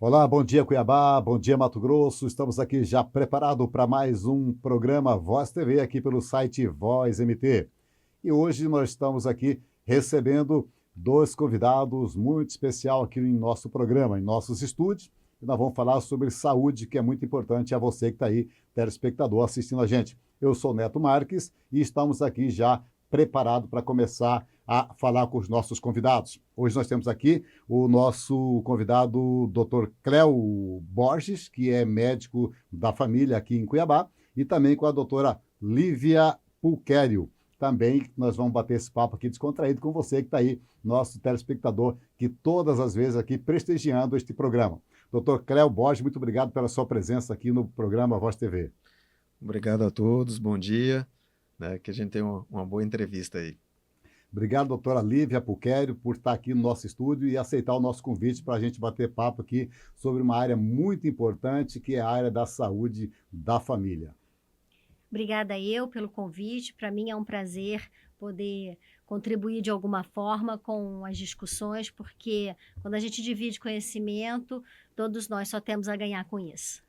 Olá, bom dia Cuiabá, bom dia Mato Grosso. Estamos aqui já preparado para mais um programa Voz TV aqui pelo site Voz MT. E hoje nós estamos aqui recebendo dois convidados muito especial aqui em nosso programa, em nossos estúdios. E nós vamos falar sobre saúde, que é muito importante a você que está aí, telespectador, assistindo a gente. Eu sou Neto Marques e estamos aqui já preparados para começar a falar com os nossos convidados. Hoje nós temos aqui o nosso convidado, Dr. Cléo Borges, que é médico da família aqui em Cuiabá, e também com a doutora Lívia Pulquério. Também nós vamos bater esse papo aqui descontraído com você que está aí, nosso telespectador, que todas as vezes aqui prestigiando este programa. Doutor Cléo Borges, muito obrigado pela sua presença aqui no programa Voz TV. Obrigado a todos, bom dia, né, que a gente tenha uma boa entrevista aí. Obrigado, doutora Lívia Pulquério, por estar aqui no nosso estúdio e aceitar o nosso convite para a gente bater papo aqui sobre uma área muito importante, que é a área da saúde da família. Obrigada eu pelo convite. Para mim é um prazer poder contribuir de alguma forma com as discussões, porque quando a gente divide conhecimento, todos nós só temos a ganhar com isso.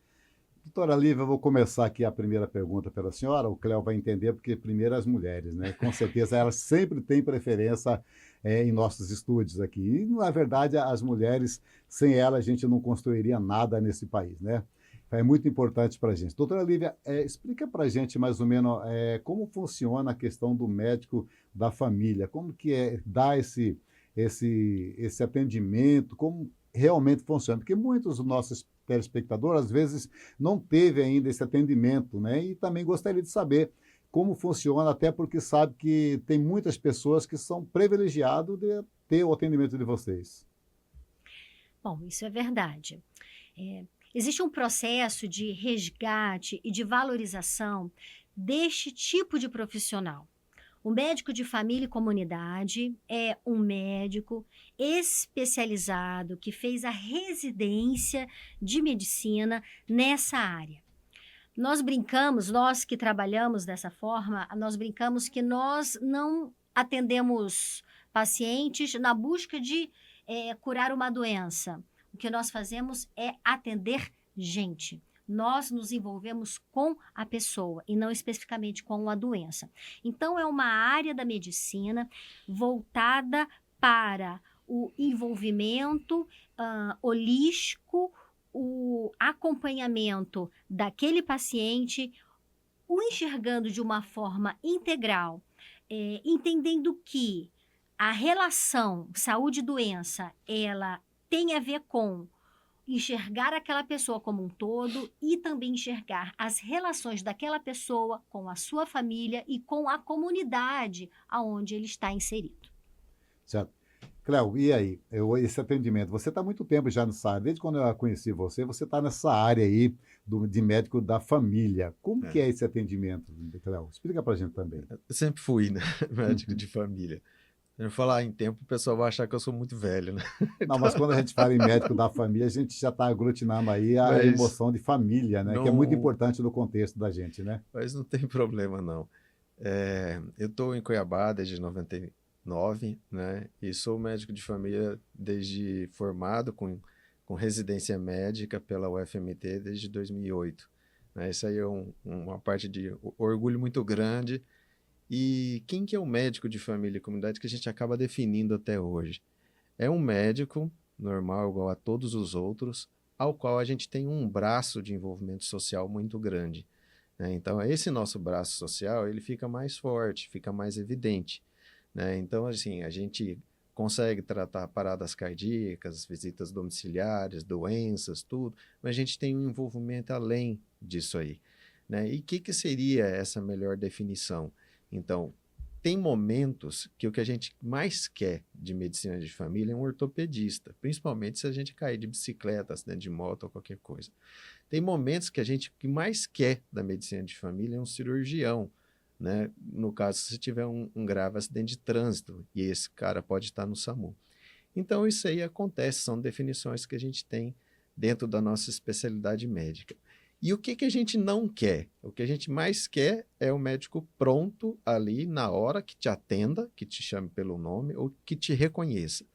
Doutora Lívia, eu vou começar aqui a primeira pergunta pela senhora. O Cléo vai entender, porque primeiro as mulheres, né? Com certeza elas sempre têm preferência em nossos estúdios aqui. E, na verdade, as mulheres, sem elas, a gente não construiria nada nesse país, né? É muito importante para a gente. Doutora Lívia, explica para a gente mais ou menos como funciona a questão do médico da família, como que dar esse atendimento, como realmente funciona, porque muitos dos nossos telespectadores, às vezes, não teve ainda esse atendimento, né? E também gostaria de saber como funciona, até porque sabe que tem muitas pessoas que são privilegiadas de ter o atendimento de vocês. Bom, isso é verdade. Existe um processo de resgate e de valorização deste tipo de profissional. O médico de família e comunidade é um médico especializado que fez a residência de medicina nessa área. Nós brincamos, nós que trabalhamos dessa forma, nós brincamos que nós não atendemos pacientes na busca de curar uma doença. O que nós fazemos é atender gente. Nós nos envolvemos com a pessoa e não especificamente com a doença. Então, é uma área da medicina voltada para o envolvimento holístico, o acompanhamento daquele paciente, o enxergando de uma forma integral, entendendo que a relação saúde-doença, ela tem a ver com enxergar aquela pessoa como um todo e também enxergar as relações daquela pessoa com a sua família e com a comunidade aonde ele está inserido. Certo? Cléo, e aí? Esse atendimento, você está há muito tempo já nessa área, desde quando eu conheci você, você está nessa área aí de médico da família. Como que Né? é esse atendimento, Cléo? Explica para a gente também. Eu sempre fui, né, médico de família. Se eu falar em tempo, o pessoal vai achar que eu sou muito velho, né? Não, Então, mas quando a gente fala em médico da família, a gente já está aglutinando aí a mas emoção de família, né? Que é muito não, importante no contexto da gente, né? mas não tem problema, não. Eu estou em Cuiabá desde 99, né? E sou médico de família desde formado com residência médica pela UFMT desde 2008. Né? Isso aí é uma parte de orgulho muito grande. E quem que é o médico de família e comunidade que a gente acaba definindo até hoje? É um médico normal, igual a todos os outros, ao qual a gente tem um braço de envolvimento social muito grande. Né? Então, esse nosso braço social, ele fica mais forte, fica mais evidente. Né? Então, assim, a gente consegue tratar paradas cardíacas, visitas domiciliares, doenças, tudo, mas a gente tem um envolvimento além disso aí. Né? E o que seria essa melhor definição? Então, tem momentos que o que a gente mais quer de medicina de família é um ortopedista, principalmente se a gente cair de bicicleta, acidente de moto ou qualquer coisa. Tem momentos que a gente que mais quer da medicina de família é um cirurgião, né? No caso, se tiver um grave acidente de trânsito, e esse cara pode estar no SAMU. Então, isso aí acontece, são definições que a gente tem dentro da nossa especialidade médica. E o que a gente não quer? O que a gente mais quer é o médico pronto ali na hora que te atenda, que te chame pelo nome ou que te reconheça.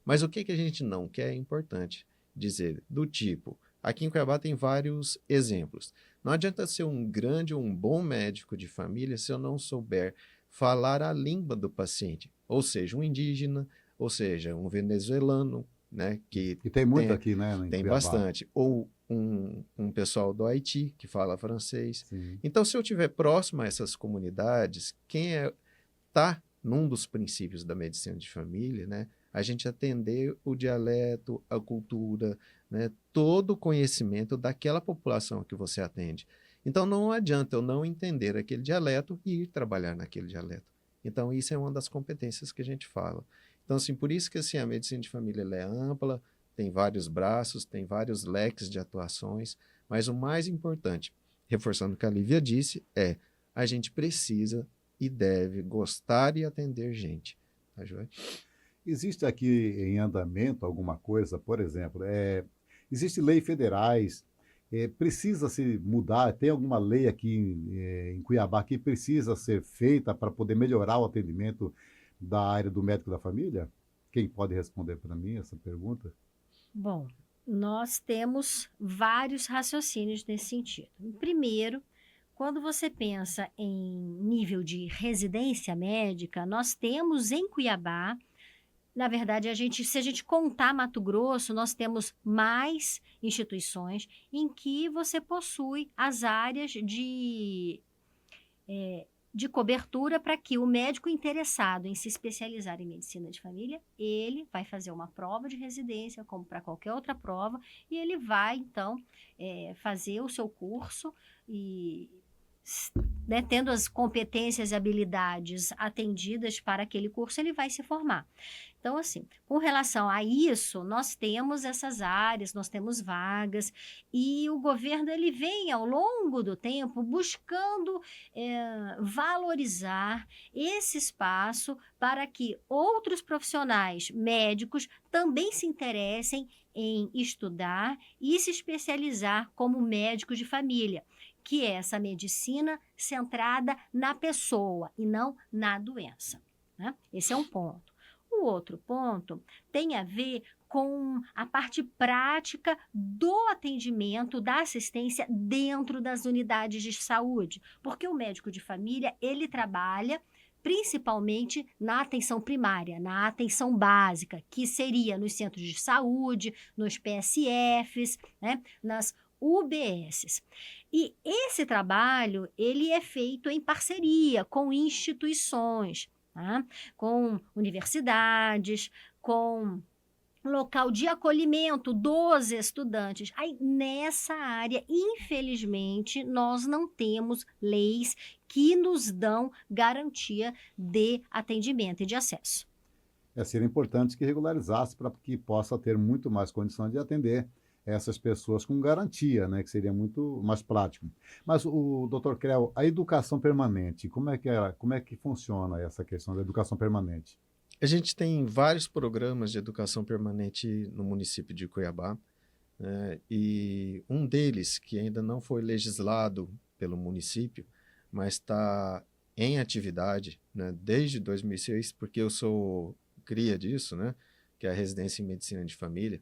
Mas o que a gente não quer é importante. dizer, do tipo, aqui em Cuiabá tem vários exemplos. Não adianta ser um grande ou um bom médico de família se eu não souber falar a língua do paciente, ou seja, um indígena, ou seja, um venezuelano, né, que E tem muito tem, aqui, né, em tem Cuiabá. bastante, ou um pessoal do Haiti que fala francês. Sim. Então, se eu estiver próximo a essas comunidades, quem está num dos princípios da medicina de família, né, a gente atender o dialeto, a cultura, né, todo o conhecimento daquela população que você atende. Então, não adianta eu não entender aquele dialeto e ir trabalhar naquele dialeto. Então, isso é uma das competências que a gente fala. Então, assim, por isso que assim, a medicina de família ela é ampla, tem vários braços, tem vários leques de atuações, mas o mais importante, reforçando o que a Lívia disse, é a gente precisa e deve gostar e atender gente. Tá, joia? Existe aqui em andamento alguma coisa, por exemplo, existe lei federais, precisa se mudar, tem alguma lei aqui em Cuiabá que precisa ser feita para poder melhorar o atendimento da área do médico da família? Quem pode responder para mim essa pergunta? Bom, nós temos vários raciocínios nesse sentido. Primeiro, quando você pensa em nível de residência médica, nós temos em Cuiabá, na verdade, se a gente contar Mato Grosso, nós temos mais instituições em que você possui as áreas de cobertura para que o médico interessado em se especializar em medicina de família, ele vai fazer uma prova de residência, como para qualquer outra prova, e ele vai, então, fazer o seu curso e, né, tendo as competências e habilidades atendidas para aquele curso, ele vai se formar. Então, assim, com relação a isso, nós temos essas áreas, nós temos vagas, e o governo ele vem, ao longo do tempo, buscando valorizar esse espaço para que outros profissionais médicos também se interessem em estudar e se especializar como médico de família, que é essa medicina centrada na pessoa e não na doença, né? Esse é um ponto. O outro ponto tem a ver com a parte prática do atendimento, da assistência dentro das unidades de saúde, porque o médico de família, ele trabalha principalmente na atenção primária, na atenção básica, que seria nos centros de saúde, nos PSFs, né, nas UBSs. E esse trabalho, ele é feito em parceria com instituições, tá? Com universidades, com local de acolhimento dos estudantes. Aí, nessa área, infelizmente, nós não temos leis que nos dão garantia de atendimento e de acesso. Seria importante que regularizasse para que possa ter muito mais condição de atender essas pessoas com garantia, né, que seria muito mais prático. Mas o doutor Creu, a educação permanente, como é que funciona essa questão da educação permanente? A gente tem vários programas de educação permanente no município de Cuiabá, né, e um deles, que ainda não foi legislado pelo município, mas está em atividade, né, desde 2006, porque eu sou cria disso, né, que é a residência em medicina de família,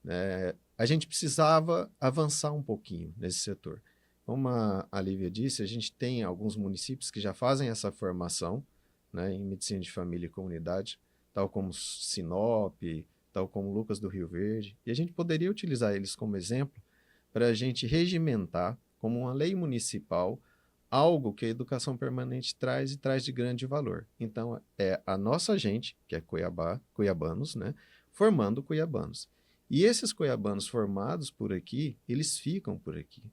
né, a gente precisava avançar um pouquinho nesse setor. Como a Lívia disse, a gente tem alguns municípios que já fazem essa formação, né, em medicina de família e comunidade, tal como Sinop, tal como Lucas do Rio Verde, e a gente poderia utilizar eles como exemplo para a gente regimentar como uma lei municipal algo que a educação permanente traz e traz de grande valor. Então, é a nossa gente, que é cuiabanos, né, formando cuiabanos. E esses cuiabanos formados por aqui, eles ficam por aqui,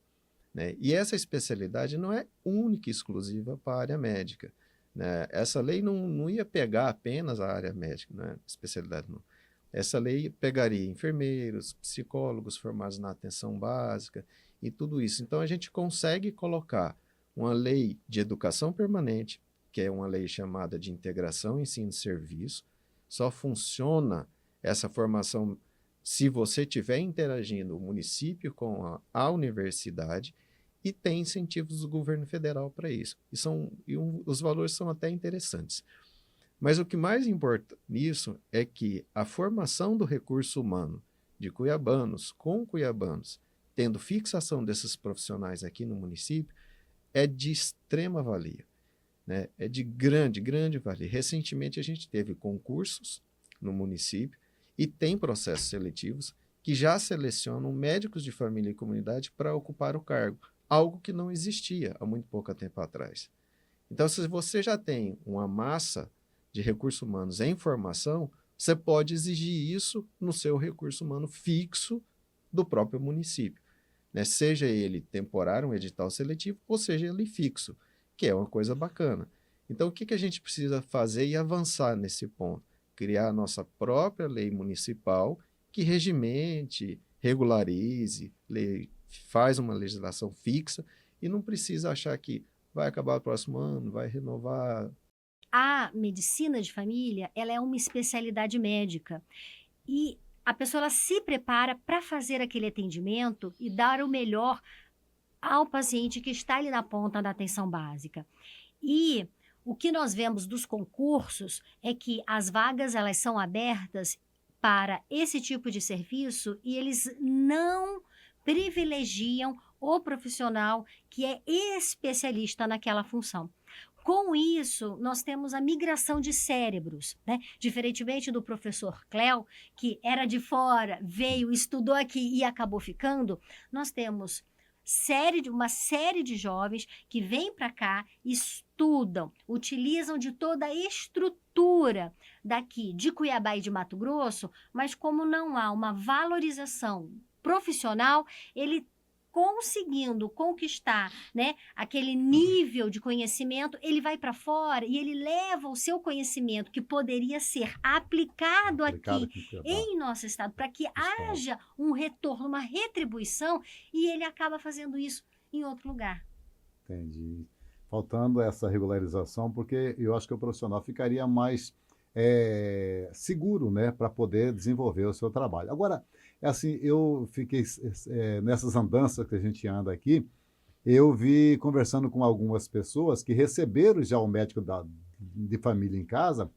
né? E essa especialidade não é única e exclusiva para a área médica, né? Essa lei não ia pegar apenas a área médica, né? Especialidade não. Essa lei pegaria enfermeiros, psicólogos formados na atenção básica e tudo isso. Então, a gente consegue colocar uma lei de educação permanente, que é uma lei chamada de integração ensino-serviço. Só funciona essa formação se você estiver interagindo o município com a universidade, e tem incentivos do governo federal para isso. Os valores são até interessantes. Mas o que mais importa nisso é que a formação do recurso humano de cuiabanos com cuiabanos, tendo fixação desses profissionais aqui no município, é de extrema valia, né? É de grande, grande valia. Recentemente a gente teve concursos no município e tem processos seletivos que já selecionam médicos de família e comunidade para ocupar o cargo, algo que não existia há muito pouco tempo atrás. Então, se você já tem uma massa de recursos humanos em formação, você pode exigir isso no seu recurso humano fixo do próprio município, né? Seja ele temporário, um edital seletivo, ou seja ele fixo, que é uma coisa bacana. Então, o que a gente precisa fazer e avançar nesse ponto? Criar a nossa própria lei municipal que regimente, regularize, faz uma legislação fixa e não precisa achar que vai acabar o próximo ano, vai renovar. A medicina de família, ela é uma especialidade médica e a pessoa ela se prepara para fazer aquele atendimento e dar o melhor ao paciente que está ali na ponta da atenção básica. E o que nós vemos dos concursos é que as vagas elas são abertas para esse tipo de serviço e eles não privilegiam o profissional que é especialista naquela função. Com isso, nós temos a migração de cérebros, né? Diferentemente do professor Cléo, que era de fora, veio, estudou aqui e acabou ficando, nós temos uma série de jovens que vêm para cá, estudam, utilizam de toda a estrutura daqui de Cuiabá e de Mato Grosso, mas como não há uma valorização profissional, ele conseguindo conquistar, né, aquele nível de conhecimento, ele vai para fora e ele leva o seu conhecimento que poderia ser aplicado aqui em nosso estado, para que haja um retorno, uma retribuição, e ele acaba fazendo isso em outro lugar. Entendi. Faltando essa regularização, porque eu acho que o profissional ficaria mais seguro, né, para poder desenvolver o seu trabalho. Agora, assim, eu fiquei nessas andanças que a gente anda aqui, eu vi conversando com algumas pessoas que receberam já o médico de família em casa,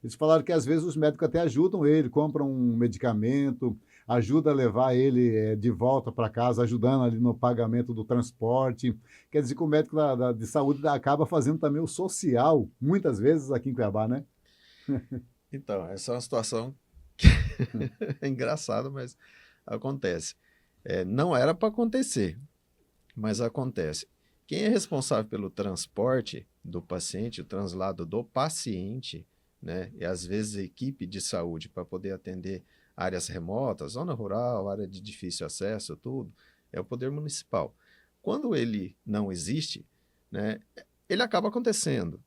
eles falaram que às vezes os médicos até ajudam ele, compram um medicamento, ajuda a levar ele de volta para casa, ajudando ali no pagamento do transporte. Quer dizer que o médico de saúde acaba fazendo também o social, muitas vezes aqui em Cuiabá, né? Então, essa é uma situação que é engraçada, mas acontece. Não era para acontecer, mas acontece. Quem é responsável pelo transporte do paciente, o translado do paciente, né, e às vezes a equipe de saúde para poder atender áreas remotas, zona rural, área de difícil acesso, tudo, é o poder municipal. Quando ele não existe, né, ele acaba acontecendo.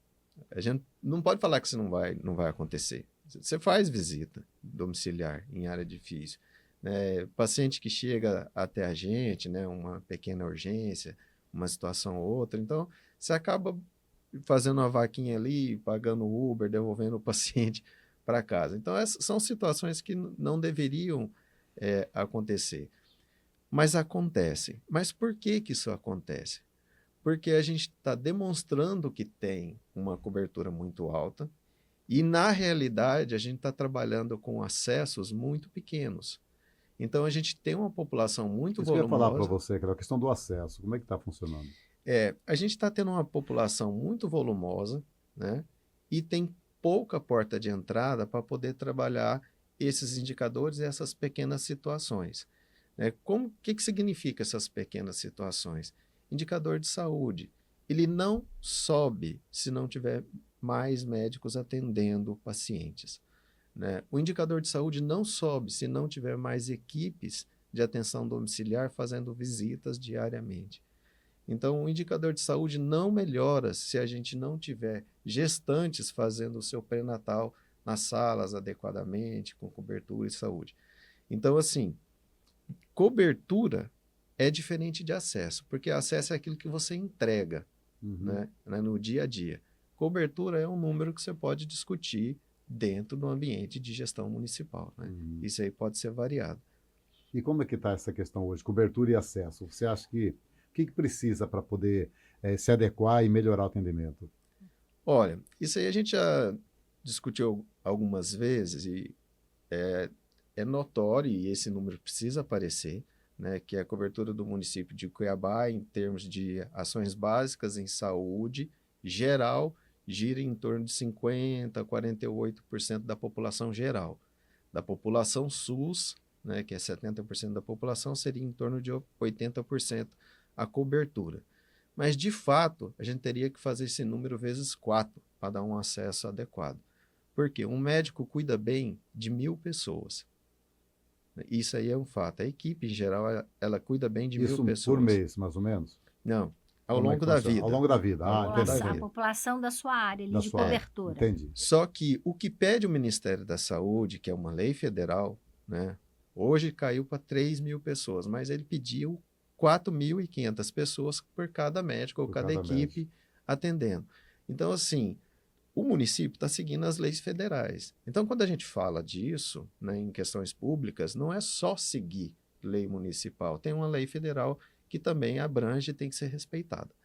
A gente não pode falar que isso não vai acontecer. Você faz visita domiciliar em área difícil, né? Paciente que chega até a gente, né, uma pequena urgência, uma situação ou outra, então você acaba fazendo uma vaquinha ali, pagando o Uber, devolvendo o paciente para casa. Então essas são situações que não deveriam acontecer, mas acontecem. Mas por que isso acontece? Porque a gente está demonstrando que tem uma cobertura muito alta e, na realidade, a gente está trabalhando com acessos muito pequenos. Então, a gente tem uma população muito Isso que eu ia falar para volumosa. você, que era a questão do acesso. Como é que está funcionando? A gente está tendo uma população muito volumosa, né? E tem pouca porta de entrada para poder trabalhar esses indicadores e essas pequenas situações, né? O que significa essas pequenas situações? Indicador de saúde. Ele não sobe se não tiver mais médicos atendendo pacientes, né? O indicador de saúde não sobe se não tiver mais equipes de atenção domiciliar fazendo visitas diariamente. Então, o indicador de saúde não melhora se a gente não tiver gestantes fazendo o seu pré-natal nas salas adequadamente, com cobertura e saúde. Então, assim, cobertura é diferente de acesso, porque acesso é aquilo que você entrega, né, no dia a dia. Cobertura é um número que você pode discutir dentro do ambiente de gestão municipal, né? Isso aí pode ser variado. E como é que está essa questão hoje? Cobertura e acesso. Você acha que o que precisa para poder se adequar e melhorar o atendimento? Olha, isso aí a gente já discutiu algumas vezes e é notório, e esse número precisa aparecer, né, que a cobertura do município de Cuiabá, em termos de ações básicas em saúde geral, gira em torno de 50% a 48% da população geral. Da população SUS, né, que é 70% da população, seria em torno de 80% a cobertura. Mas, de fato, a gente teria que fazer esse número vezes 4 para dar um acesso adequado. Por quê? Um médico cuida bem de 1.000 pessoas. Isso aí é um fato. A equipe, em geral, ela cuida bem de 1.000 Isso pessoas. por mês, mais ou menos? Não, ao Como é longo que da funciona? vida. Ao longo da vida. Ao longo da A vida. população da sua área ali, Da de sua área. cobertura. Entendi. Só que o que pede o Ministério da Saúde, que é uma lei federal, né, hoje caiu para 3.000 pessoas, mas ele pediu 4.500 pessoas por cada médico ou Por cada cada equipe atendendo. Então, assim, o município está seguindo as leis federais. Então, quando a gente fala disso, né, em questões públicas, não é só seguir lei municipal. Tem uma lei federal que também abrange e tem que ser respeitada.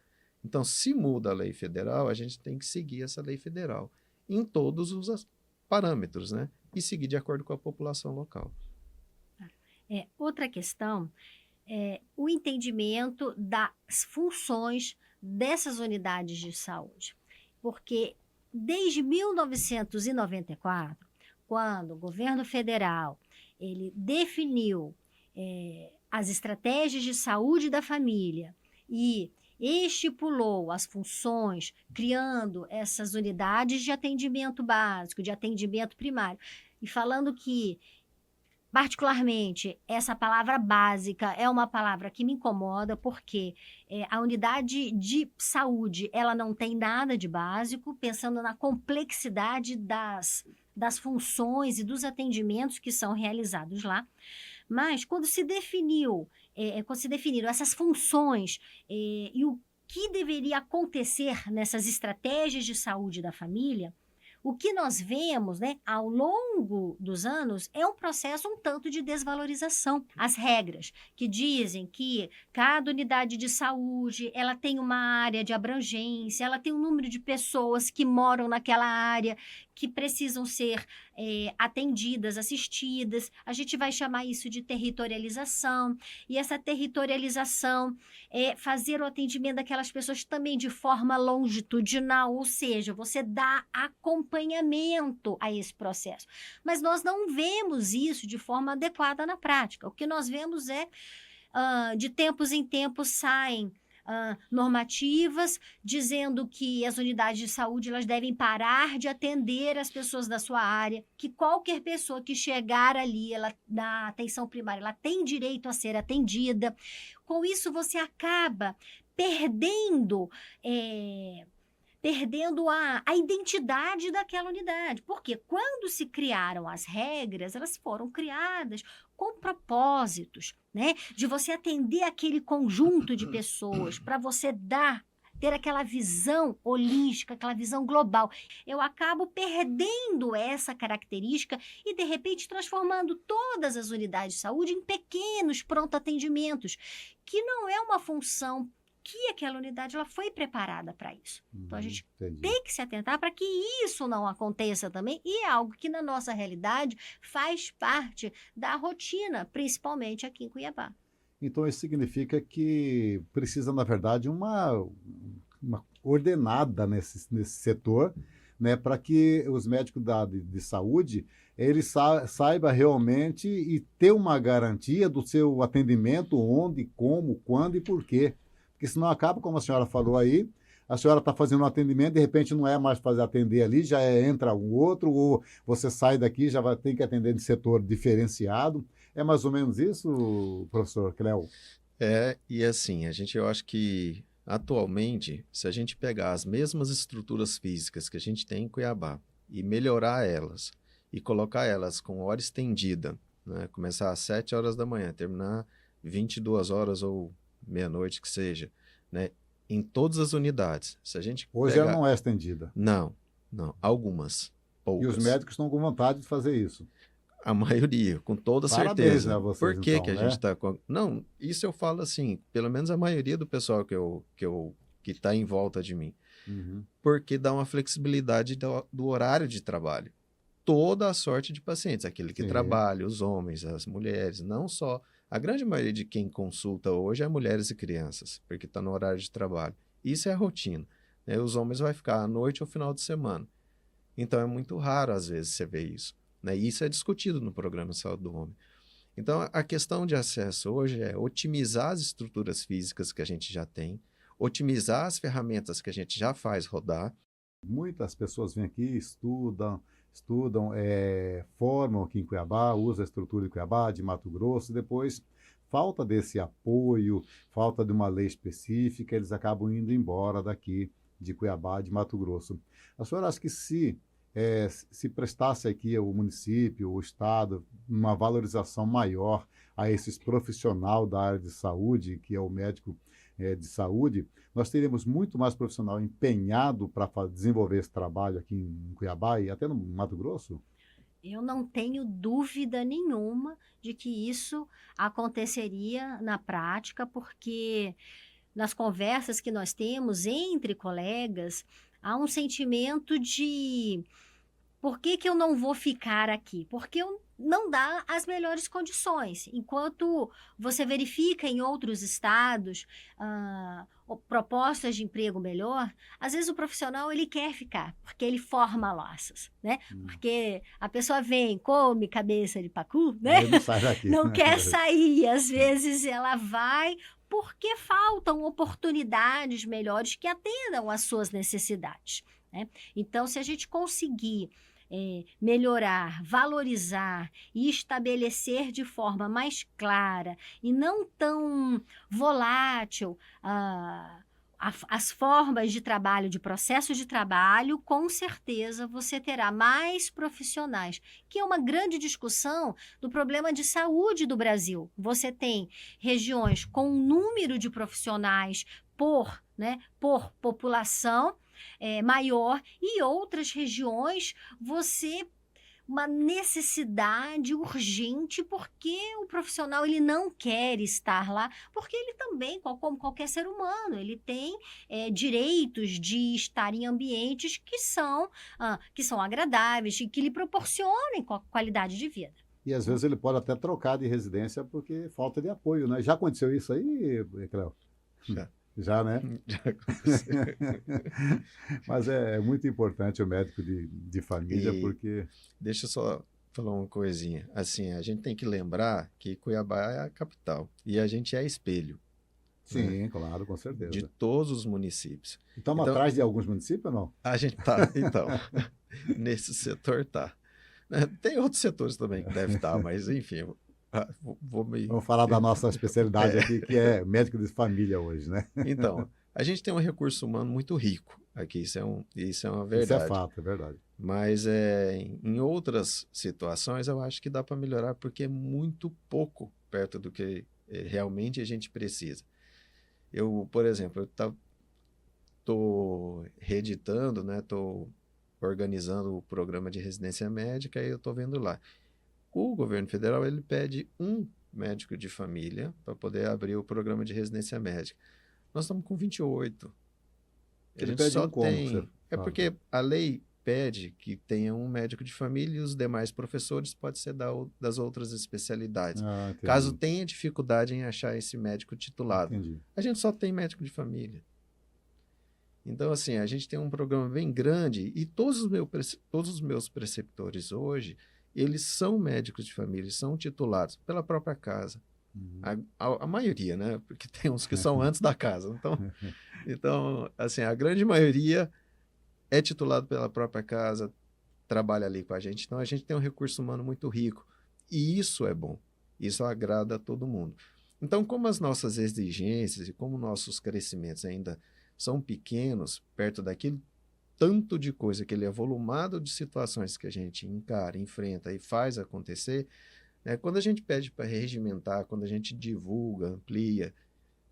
Então, se muda a lei federal, a gente tem que seguir essa lei federal em todos os parâmetros, né? E seguir de acordo com a população local. Outra questão é o entendimento das funções dessas unidades de saúde. Porque desde 1994, quando o governo federal ele definiu as estratégias de saúde da família e estipulou as funções, criando essas unidades de atendimento básico, de atendimento primário, e falando que, particularmente, essa palavra básica é uma palavra que me incomoda, porque a unidade de saúde ela não tem nada de básico, pensando na complexidade das funções e dos atendimentos que são realizados lá. Mas quando se definiram essas funções e o que deveria acontecer nessas estratégias de saúde da família, o que nós vemos, né, ao longo dos anos é um processo um tanto de desvalorização. As regras que dizem que cada unidade de saúde ela tem uma área de abrangência, ela tem um número de pessoas que moram naquela área, que precisam ser atendidas, assistidas. A gente vai chamar isso de territorialização. E essa territorialização é fazer o atendimento daquelas pessoas também de forma longitudinal, ou seja, você dá acompanhamento a esse processo. Mas nós não vemos isso de forma adequada na prática. O que nós vemos é, de tempos em tempos, saem normativas dizendo que as unidades de saúde elas devem parar de atender as pessoas da sua área, que qualquer pessoa que chegar ali ela, na atenção primária ela tem direito a ser atendida. Com isso você acaba perdendo a identidade daquela unidade. Porque quando se criaram as regras, elas foram criadas com propósitos, né? De você atender aquele conjunto de pessoas, para você ter aquela visão holística, aquela visão global. Eu acabo perdendo essa característica e, de repente, transformando todas as unidades de saúde em pequenos pronto-atendimentos, que não é uma função que aquela unidade ela foi preparada para isso. Então, a gente tem que se atentar para que isso não aconteça também, e é algo que, na nossa realidade, faz parte da rotina, principalmente aqui em Cuiabá. Então, isso significa que precisa, na verdade, uma ordenada nesse setor, né, para que os médicos de saúde eles saibam realmente e ter uma garantia do seu atendimento, onde, como, quando e por quê. Porque senão acaba, como a senhora falou aí, a senhora está fazendo um atendimento, de repente não é mais fazer atender ali, já entra um outro, ou você sai daqui já tem que atender de setor diferenciado. É mais ou menos isso, professor Cléo? E assim, eu acho que atualmente, se a gente pegar as mesmas estruturas físicas que a gente tem em Cuiabá e melhorar elas, e colocar elas com hora estendida, né, começar às 7 horas da manhã, terminar 22 horas ou meia-noite que seja, né? Em todas as unidades. Se a gente Hoje ela não é estendida. Não. Algumas. Poucas. E os médicos estão com vontade de fazer isso. A maioria, com toda Parabéns, certeza. né, a vocês, Por que então, que a gente está com... Não, isso eu falo assim, pelo menos a maioria do pessoal que está em volta de mim. Uhum. Porque dá uma flexibilidade do horário de trabalho. toda a sorte de pacientes, aquele que Sim. trabalha, os homens, as mulheres, não só. A grande maioria de quem consulta hoje é mulheres e crianças, porque está no horário de trabalho. Isso é a rotina, né? Os homens vão ficar à noite ou final de semana. Então, é muito raro, às vezes, você ver isso, né? E isso é discutido no programa Saúde do Homem. Então, a questão de acesso hoje é otimizar as estruturas físicas que a gente já tem, otimizar as ferramentas que a gente já faz rodar. Muitas pessoas vêm aqui, estudam, formam aqui em Cuiabá, usam a estrutura de Cuiabá, de Mato Grosso, depois falta desse apoio, falta de uma lei específica, eles acabam indo embora daqui de Cuiabá, de Mato Grosso. A senhora acha que se prestasse aqui o município, o estado, uma valorização maior a esses profissionais da área de saúde, que é o médico de saúde, nós teríamos muito mais profissional empenhado para desenvolver esse trabalho aqui em Cuiabá e até no Mato Grosso? Eu não tenho dúvida nenhuma de que isso aconteceria na prática, porque nas conversas que nós temos entre colegas, há um sentimento de por que que eu não vou ficar aqui? Porque eu não dá as melhores condições. Enquanto você verifica em outros estados propostas de emprego melhor, às vezes o profissional ele quer ficar, porque ele forma laços, né? Porque a pessoa vem, come cabeça de pacu, né? Aí não sai daqui. Não quer sair. Às vezes ela vai porque faltam oportunidades melhores que atendam às suas necessidades, né? Então, se a gente conseguir melhorar, valorizar e estabelecer de forma mais clara e não tão volátil as formas de trabalho, de processo de trabalho, com certeza você terá mais profissionais, que é uma grande discussão do problema de saúde do Brasil. Você tem regiões com um número de profissionais por população maior, e outras regiões uma necessidade urgente, porque o profissional ele não quer estar lá, porque ele também, como qualquer ser humano, ele tem direitos de estar em ambientes que são agradáveis e que lhe proporcionem qualidade de vida. E às vezes ele pode até trocar de residência porque falta de apoio, né? Já aconteceu isso aí, Cléo? Já, né? Já aconteceu. Mas é muito importante o médico de família, porque... Deixa eu só falar uma coisinha. Assim, a gente tem que lembrar que Cuiabá é a capital e a gente é espelho. Sim, claro, com certeza. De todos os municípios. Estamos atrás de alguns municípios ou não? A gente tá, então, nesse setor tá. Tem outros setores também que devem estar, mas enfim, Vamos falar da nossa especialidade aqui, que é médico de família hoje, né? Então, a gente tem um recurso humano muito rico aqui, isso é uma verdade. Isso é fato, é verdade. Mas em outras situações eu acho que dá para melhorar, porque é muito pouco perto do que realmente a gente precisa. Por exemplo, eu estou reeditando, né? Estou organizando o programa de residência médica e eu estou vendo lá. O governo federal ele pede um médico de família para poder abrir o programa de residência médica. Nós estamos com 28. Ele pede só tem. É porque a lei pede que tenha um médico de família e os demais professores pode ser das outras especialidades. Caso tenha dificuldade em achar esse médico titulado. Entendi. A gente só tem médico de família. Então, assim, a gente tem um programa bem grande e todos os meus preceptores hoje, eles são médicos de família, são titulados pela própria casa. A maioria, né? Porque tem uns que são antes da casa. Então, assim, a grande maioria é titulado pela própria casa, trabalha ali com a gente. Então, a gente tem um recurso humano muito rico. E isso é bom. Isso agrada a todo mundo. Então, como as nossas exigências e como nossos crescimentos ainda são pequenos, perto daquilo tanto de coisa, aquele avolumado de situações que a gente encara, enfrenta e faz acontecer, né? Quando a gente pede para regimentar, quando a gente divulga, amplia,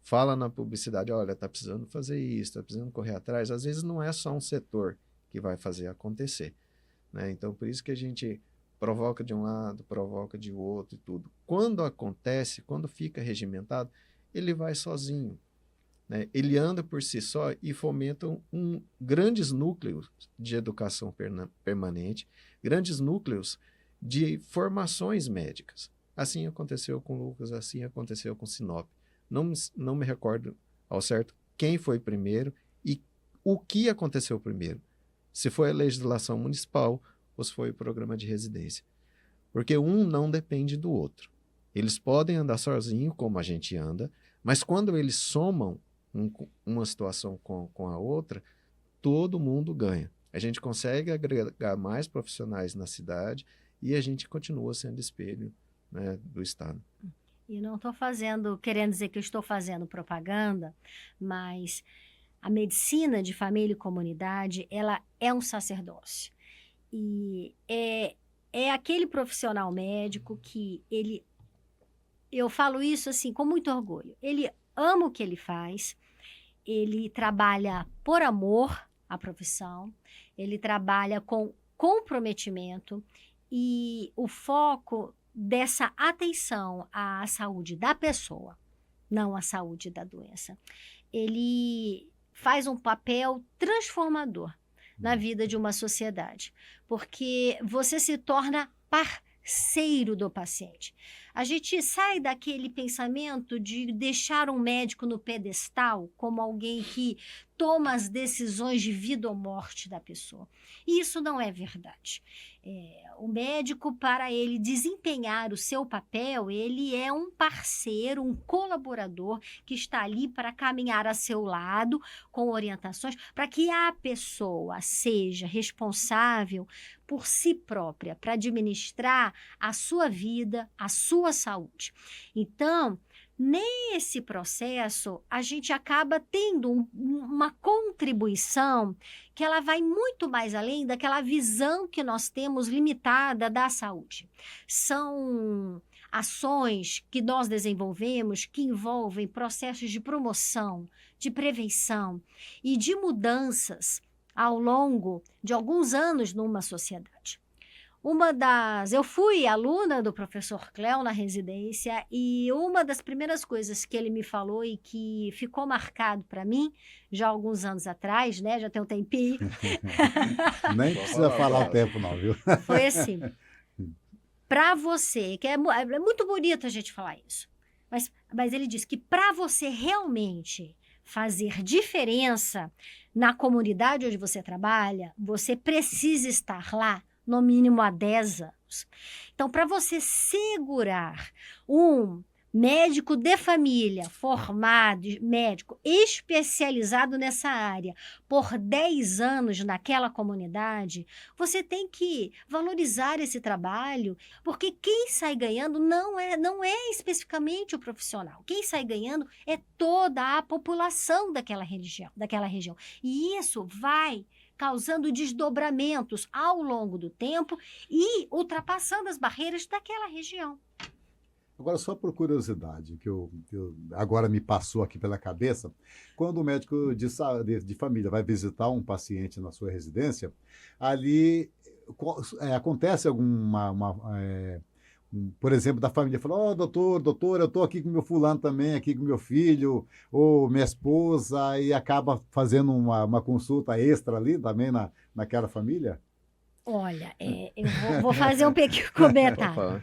fala na publicidade, olha, está precisando fazer isso, está precisando correr atrás, às vezes não é só um setor que vai fazer acontecer, né? Então, por isso que a gente provoca de um lado, provoca de outro e tudo. Quando acontece, quando fica regimentado, ele vai sozinho. né, ele anda por si só e fomenta grandes núcleos de educação permanente, grandes núcleos de formações médicas. Assim aconteceu com Lucas, assim aconteceu com Sinop. Não me recordo ao certo quem foi primeiro e o que aconteceu primeiro. Se foi a legislação municipal ou se foi o programa de residência. Porque um não depende do outro. Eles podem andar sozinhos, como a gente anda, mas quando eles somam uma situação com a outra, todo mundo ganha. A gente consegue agregar mais profissionais na cidade e a gente continua sendo espelho, né, do Estado. E não estou querendo dizer que eu estou fazendo propaganda, mas a medicina de família e comunidade, ela é um sacerdócio. E é aquele profissional médico que eu falo isso assim com muito orgulho, ele ama o que ele faz, ele trabalha por amor à profissão, ele trabalha com comprometimento e o foco dessa atenção à saúde da pessoa, não à saúde da doença. Ele faz um papel transformador na vida de uma sociedade, porque você se torna parceiro do paciente. A gente sai daquele pensamento de deixar um médico no pedestal como alguém que toma as decisões de vida ou morte da pessoa. E isso não é verdade. O médico, para ele desempenhar o seu papel, ele é um parceiro, um colaborador que está ali para caminhar a seu lado com orientações para que a pessoa seja responsável por si própria, para administrar a sua vida, a sua saúde. Então, nesse processo, a gente acaba tendo uma contribuição que ela vai muito mais além daquela visão que nós temos limitada da saúde. São ações que nós desenvolvemos que envolvem processos de promoção, de prevenção e de mudanças ao longo de alguns anos numa sociedade. Eu fui aluna do professor Cléo na residência e uma das primeiras coisas que ele me falou e que ficou marcado para mim, já há alguns anos atrás, né, já tem um tempinho. Nem precisa falar o tempo não, viu? Foi assim, para você, que é muito bonito a gente falar isso, mas ele disse que para você realmente fazer diferença na comunidade onde você trabalha, você precisa estar lá no mínimo há 10 anos. Então, para você segurar um médico de família formado, médico especializado nessa área, por 10 anos naquela comunidade, você tem que valorizar esse trabalho, porque quem sai ganhando não é especificamente o profissional. Quem sai ganhando é toda a população daquela região. E isso vai causando desdobramentos ao longo do tempo e ultrapassando as barreiras daquela região. Agora, só por curiosidade, que agora me passou aqui pela cabeça, quando o médico de família vai visitar um paciente na sua residência, ali acontece por exemplo, da família, fala, doutor, eu estou aqui com meu fulano também, aqui com meu filho, ou minha esposa, e acaba fazendo uma consulta extra ali também naquela família? Olha, eu vou fazer um pequeno comentário.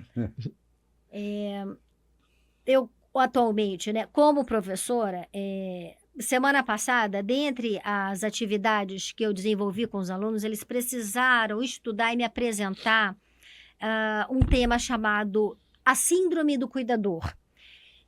Eu, atualmente, né, como professora, semana passada, dentre as atividades que eu desenvolvi com os alunos, eles precisaram estudar e me apresentar um tema chamado a síndrome do cuidador.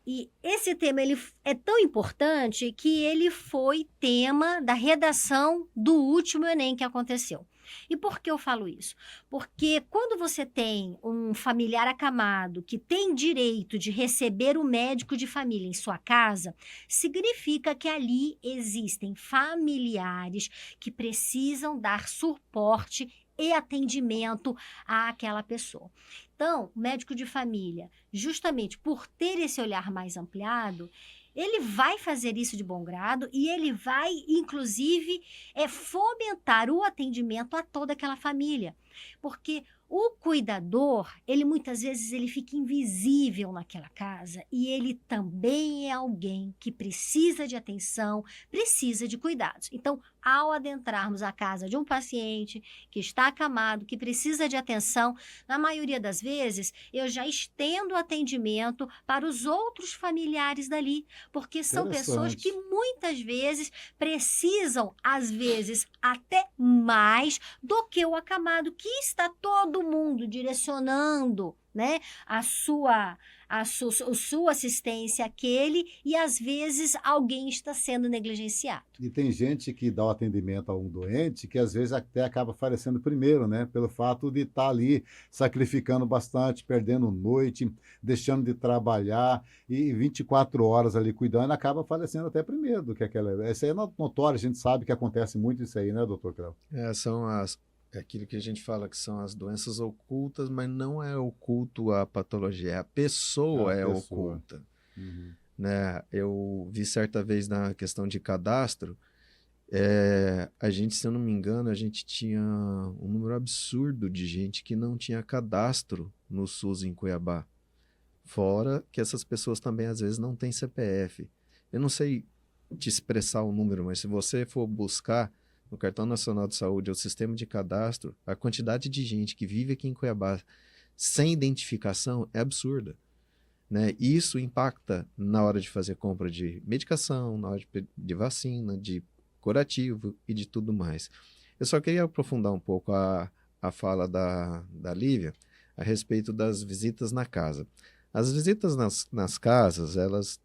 E esse tema ele é tão importante que ele foi tema da redação do último Enem que aconteceu. E por que eu falo isso? Porque quando você tem um familiar acamado que tem direito de receber o médico de família em sua casa, significa que ali existem familiares que precisam dar suporte e atendimento àquela pessoa. Então, o médico de família, justamente por ter esse olhar mais ampliado, ele vai fazer isso de bom grado e ele vai, inclusive, fomentar o atendimento a toda aquela família. Porque O cuidador, ele muitas vezes ele fica invisível naquela casa e ele também é alguém que precisa de atenção, precisa de cuidados. Então, ao adentrarmos a casa de um paciente que está acamado, que precisa de atenção, na maioria das vezes, eu já estendo o atendimento para os outros familiares dali, porque são pessoas que muitas vezes precisam, às vezes, até mais do que o acamado, que está todo mundo direcionando, né, a sua assistência àquele, e às vezes alguém está sendo negligenciado. E tem gente que dá o atendimento a um doente que às vezes até acaba falecendo primeiro, né? Pelo fato de estar ali sacrificando bastante, perdendo noite, deixando de trabalhar e 24 horas ali cuidando, acaba falecendo até primeiro do que aquela. Isso aí é notório, a gente sabe que acontece muito isso aí, né, doutor Cléo? É aquilo que a gente fala que são as doenças ocultas, mas não é oculto a patologia, a pessoa é oculta. Uhum. Né? Eu vi certa vez na questão de cadastro, a gente, se eu não me engano, a gente tinha um número absurdo de gente que não tinha cadastro no SUS em Cuiabá. Fora que essas pessoas também às vezes não têm CPF. Eu não sei te expressar o número, mas se você for buscar no Cartão Nacional de Saúde, o sistema de cadastro, a quantidade de gente que vive aqui em Cuiabá sem identificação é absurda. Né? Isso impacta na hora de fazer compra de medicação, na hora de vacina, de curativo e de tudo mais. Eu só queria aprofundar um pouco a fala da Lívia a respeito das visitas na casa. As visitas nas casas, elas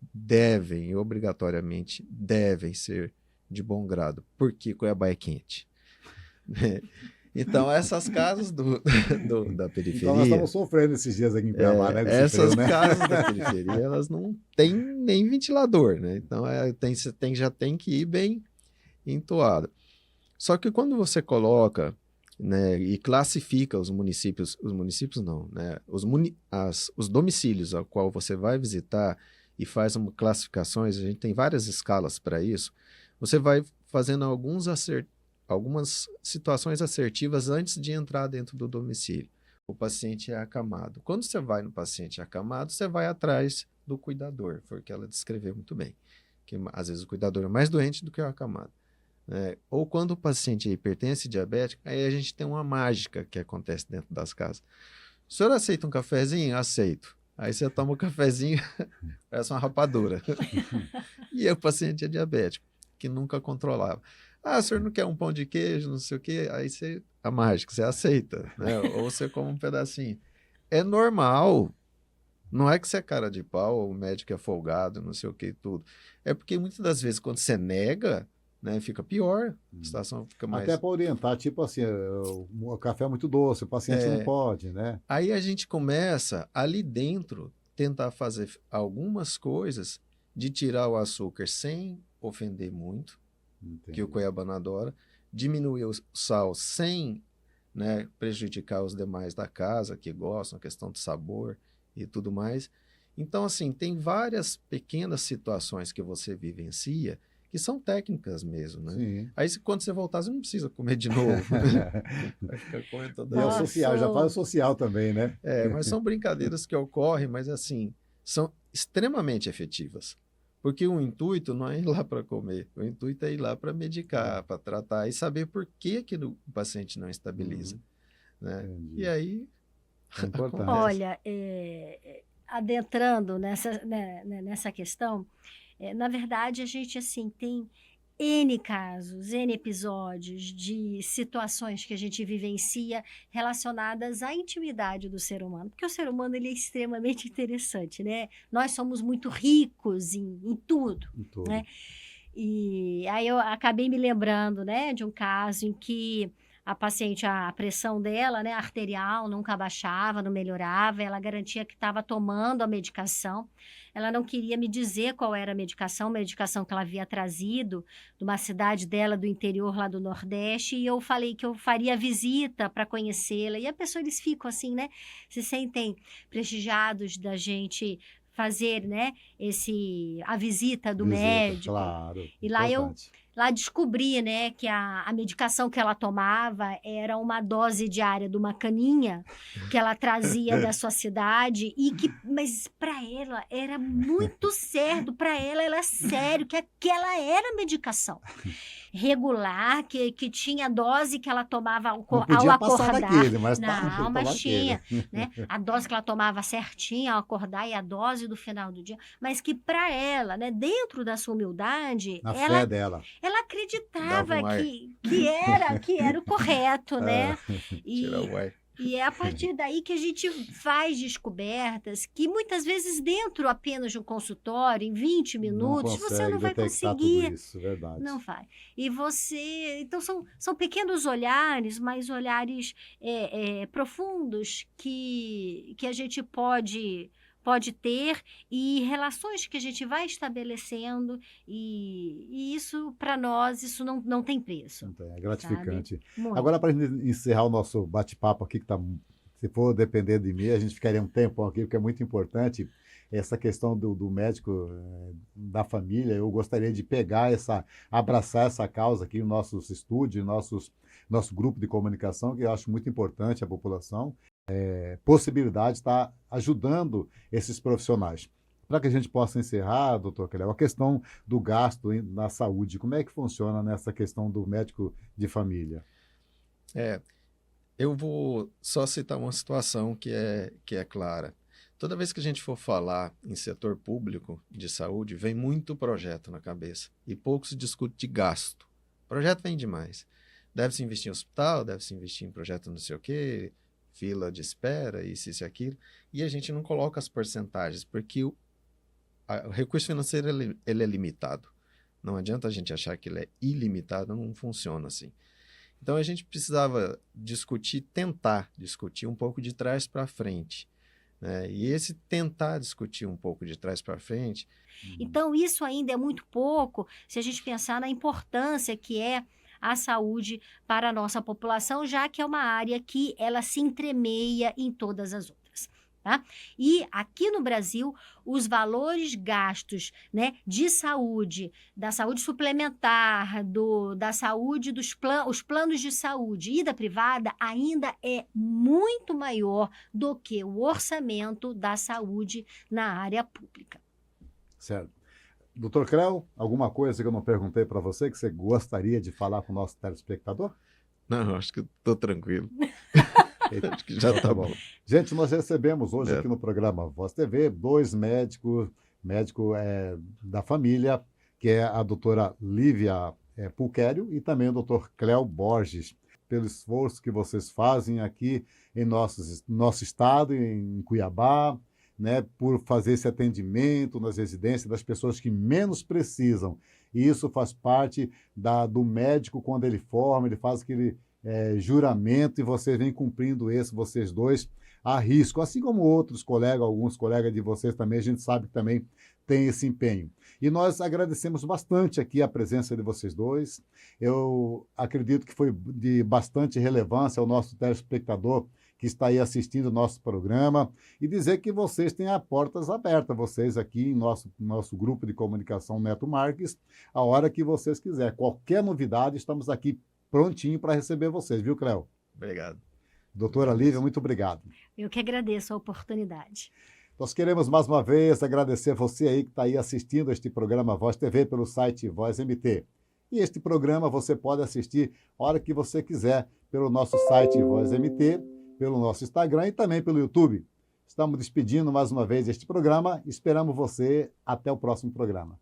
obrigatoriamente, devem ser de bom grado, porque Cuiabá é quente. Então, essas casas da periferia... Então, nós estamos sofrendo esses dias aqui em Cuiabá, né? Essas frio, né? casas da periferia, elas não têm nem ventilador, né? Então, já tem que ir bem entoado. Só que quando você coloca, né, e classifica os municípios não, né? Os domicílios ao qual você vai visitar e faz classificações, a gente tem várias escalas para isso, você vai fazendo algumas situações assertivas antes de entrar dentro do domicílio. O paciente é acamado. Quando você vai no paciente acamado, você vai atrás do cuidador, foi o que ela descreveu muito bem, que às vezes o cuidador é mais doente do que o acamado. Ou quando o paciente é hipertenso e diabético, aí a gente tem uma mágica que acontece dentro das casas. O senhor aceita um cafezinho? Aceito. Aí você toma um cafezinho, parece uma rapadura. E o paciente é diabético, que nunca controlava. Ah, o senhor não quer um pão de queijo, não sei o quê? Aí a mágica, você aceita, né? Ou você come um pedacinho. É normal. Não é que você é cara de pau, ou o médico é folgado, não sei o que e tudo. É porque muitas das vezes, quando você nega, né, fica pior. A situação fica mais... Até para orientar, tipo assim, o café é muito doce, o paciente não pode, né? Aí a gente começa, ali dentro, tentar fazer algumas coisas de tirar o açúcar sem ofender muito, que o cuiabano adora, diminuir o sal sem, né, prejudicar os demais da casa que gostam, a questão de sabor e tudo mais. Então, assim, tem várias pequenas situações que você vivencia que são técnicas mesmo, né? Sim. Aí, quando você voltar, você não precisa comer de novo. Vai ficar comendo toda E hora. o social, já faz o social também, né? Mas são brincadeiras que ocorrem, mas, assim, são extremamente efetivas. Porque o intuito não é ir lá para comer, o intuito é ir lá para medicar, para tratar e saber por que o paciente não estabiliza. Né? E aí... É importante. Olha, adentrando nessa questão, na verdade, a gente assim, tem N casos, N episódios de situações que a gente vivencia relacionadas à intimidade do ser humano, porque o ser humano ele é extremamente interessante, né? Nós somos muito ricos em tudo, né? E aí eu acabei me lembrando, né, de um caso em que a paciente, a pressão dela, né, arterial, nunca abaixava, não melhorava, ela garantia que estava tomando a medicação, ela não queria me dizer qual era a medicação que ela havia trazido de uma cidade dela, do interior lá do Nordeste, e eu falei que eu faria visita para conhecê-la, e a pessoa, eles ficam assim, né, se sentem prestigiados da gente fazer, né, a visita do médico. Claro, e lá importante. lá descobri, né, que a medicação que ela tomava era uma dose diária de uma caninha que ela trazia da sua cidade mas para ela era muito certo, para ela era sério, que aquela era a medicação regular, que tinha a dose que ela tomava Não ao podia passar acordar. daquele, mas tá, tem Não, que mas tomar aquele. tinha, né? A dose que ela tomava certinha ao acordar e a dose do final do dia, mas que para ela, né, dentro da sua humildade, Na ela fé dela. ela Dava acreditava um ar, que era o correto, né? tirar E, o ar. e é a partir daí que a gente faz descobertas que muitas vezes dentro apenas de um consultório, em 20 Não minutos, você consegue não vai detectar tudo conseguir. isso, verdade. Não vai. E você. Então, são pequenos olhares, mas olhares profundos que a gente pode ter e relações que a gente vai estabelecendo, e isso, para nós, isso não tem preço, Então, é sabe? gratificante. Muito. Agora, para encerrar o nosso bate-papo aqui, que tá, se for depender de mim, a gente ficaria um tempão aqui, porque é muito importante essa questão do médico, da família. Eu gostaria de abraçar essa causa aqui em nossos estúdios, nosso grupo de comunicação, que eu acho muito importante a população. Possibilidade de estar ajudando esses profissionais. Para que a gente possa encerrar, doutor Cléo, a questão do gasto na saúde, como é que funciona nessa questão do médico de família? É, eu vou só citar uma situação que é clara. Toda vez que a gente for falar em setor público de saúde, vem muito projeto na cabeça e pouco se discute de gasto. Projeto vem demais. Deve-se investir em hospital, deve-se investir em projeto não sei o quê, fila de espera, isso e aquilo, e a gente não coloca as porcentagens, porque o recurso financeiro ele é limitado. Não adianta a gente achar que ele é ilimitado, não funciona assim. Então a gente precisava tentar discutir um pouco de trás para frente, né? E esse tentar discutir um pouco de trás para frente. Então, isso ainda é muito pouco se a gente pensar na importância que é a saúde para a nossa população, já que é uma área que ela se entremeia em todas as outras. Tá? E aqui no Brasil, os valores gastos, né, de saúde, da saúde suplementar, da saúde, os planos de saúde e da privada, ainda é muito maior do que o orçamento da saúde na área pública. Certo. Doutor Cléo, alguma coisa que eu não perguntei para você que você gostaria de falar com o nosso telespectador? Não, acho que estou tranquilo. Acho que já Então, está bom. Gente, nós recebemos hoje aqui no programa Voz TV 2 médicos da família, que é a doutora Lívia Pulquério e também o doutor Cléo Borges, pelo esforço que vocês fazem aqui em nosso estado, em Cuiabá, né, por fazer esse atendimento nas residências das pessoas que menos precisam. E isso faz parte do médico, quando ele forma, ele faz aquele juramento, e vocês vêm cumprindo vocês dois, a risco. Assim como alguns colegas de vocês também, a gente sabe que também tem esse empenho. E nós agradecemos bastante aqui a presença de vocês dois. Eu acredito que foi de bastante relevância ao nosso telespectador que está aí assistindo o nosso programa, e dizer que vocês têm as portas abertas, vocês aqui em nosso grupo de comunicação Neto Marques, a hora que vocês quiserem. Qualquer novidade, estamos aqui prontinho para receber vocês, viu, Cléo? Obrigado. Doutora Lívia, muito obrigado. Eu que agradeço a oportunidade. Nós queremos mais uma vez agradecer você aí que está aí assistindo este programa Voz TV pelo site Voz MT. E este programa você pode assistir a hora que você quiser pelo nosso site Voz MT, pelo nosso Instagram e também pelo YouTube. Estamos despedindo mais uma vez este programa. Esperamos você até o próximo programa.